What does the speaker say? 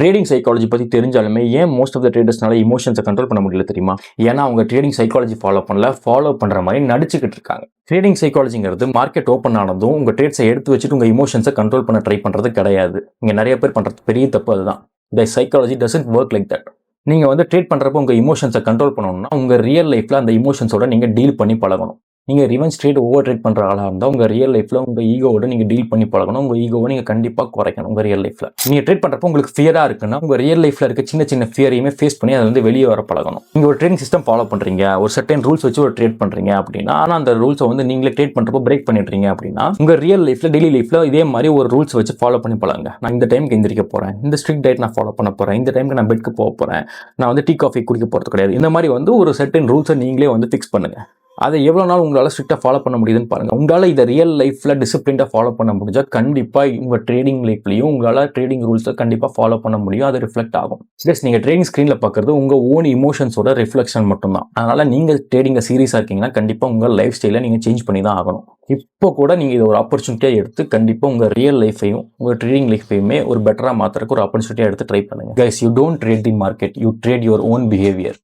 Trading psychology பற்றி தெரிஞ்சாலுமே ஏன் most of the ட்ரேடர்ஸ்னால இமோஷன்ஸை control பண்ண முடியல தெரியுமா? ஏன்னா அவங்க ட்ரேடிங் சைக்காலஜி ஃபாலோ பண்ணுற மாதிரி நடிச்சுக்கிட்டு இருக்காங்க. ட்ரேடிங் சைக்காலஜிங்கிறது மார்க்கெட் ஓப்பன் ஆனதும் உங்கள் ட்ரேட்ஸை எடுத்து வச்சுட்டு உங்கள் இமோஷன்ஸை கண்ட்ரோல் பண்ண ட்ரை பண்ணுறது கிடையாது. இங்கே நிறைய பேர் பண்ணுறது பெரிய தப்பு அதுதான். த psychology doesn't work like that. நீங்கள் வந்து ட்ரேட் பண்ணுறப்போ உங்கள் இமோஷன்ஸை கண்ட்ரோல் பண்ணணும்னா உங்கள் ரியல் லைஃப்பில் அந்த இமோஷன்ஸோட நீங்கள் டீல் பண்ணி பழகணும். நீங்கள் ரிவெஞ்ச் ட்ரேட் ஓவர் ட்ரேட் பண்ணுற ஆளாக இருந்தால் உங்கள் ரியல் லைஃப்பில் உங்கள் ஈகோவோட நீங்கள் டீல் பண்ணி பழகணும். உங்கள் ஈகோவை நீங்கள் கண்டிப்பாக குறைக்கணும். உங்கள் ரியல் லைஃப்பில் நீங்கள் ட்ரேட் பண்ணுறப்போ உங்களுக்கு ஃபியராக இருக்குன்னா உங்கள் ரியல் லைஃப்பில் இருக்க சின்ன சின்ன ஃபியரையுமே ஃபேஸ் பண்ணி அதை வந்து வெளியே வர பழகணும். நீங்கள் ஒரு ட்ரேடிங் சிஸ்டம் ஃபாலோ பண்ணுறீங்க, ஒரு சர்டன் ரூல்ஸ் வச்சு ஒரு ட்ரேட் பண்ணுறீங்க அப்படின்னா, ஆனால் அந்த ரூல்ஸை வந்து நீங்களே ட்ரேட் பண்ணுறப்போ பிரேக் பண்ணிடுறீங்க அப்படின்னா உங்கள் ரியல் லைஃப்பில் டெய்லி லைஃப்பில் இதே மாதிரி ஒரு ரூல்ஸ் வச்சு ஃபாலோ பண்ணி பழகுங்க. நான் இந்த டைமுக்கு எந்திரிக்க போகிறேன், இந்த ஸ்ட்ரிக்ட் டயட் நான் ஃபாலோ பண்ண போகிறேன், இந்த டைமுக்கு நான் பெட்க்கு போக போகிறேன், நான் வந்து டீ காஃபி குடிக்க போகிறது கிடையாது. இந்த மாதிரி வந்து ஒரு சர்டன் ரூல்ஸை நீங்களே வந்து ஃபிக்ஸ் பண்ணுங்கள். அதை எவ்வளோ நாள் உங்களால் ஸ்ட்ரிக்டாக ஃபாலோ பண்ண முடியுதுன்னு பாருங்கள். உங்களால் இதை ரியல் லைஃப்பில் டிசிப்ளினாக ஃபாலோ பண்ண முடிஞ்சால் கண்டிப்பாக உங்கள் ட்ரேடிங் லைஃப்லையும் உங்களால் ட்ரேடிங் ரூல்ஸை கண்டிப்பாக ஃபாலோ பண்ண முடியும். அது ரிஃப்ளெக்ட் ஆகும். ஜஸ்ட் நீங்கள் ட்ரேடிங் ஸ்க்ரீனில் பார்க்குறது உங்கள் ஓன் இமோஷன்ஸோட ரிஃப்ளெக்ஷன் மட்டும்தான். அதனால் நீங்கள் ட்ரேடிங்கை சீரியஸாக இருக்கீங்கன்னா கண்டிப்பாக உங்கள் லைஃப் ஸ்டைலை நீங்கள் சேஞ்ச் பண்ணி தான் ஆகணும். இப்போ கூட நீங்கள் இதை ஒரு ஆப்பர்ச்சுனிட்டியாக எடுத்து கண்டிப்பாக உங்கள் ரியல் லைஃபையும் உங்கள் ட்ரேடிங் லைஃபையுமே ஒரு பெட்டராக மாற்றுறதுக்கு ஒரு ஆப்பர்ச்சுனிட்டியாக எடுத்து ட்ரை பண்ணுங்கள். Guys, you don't trade the market, you trade your own behaviour.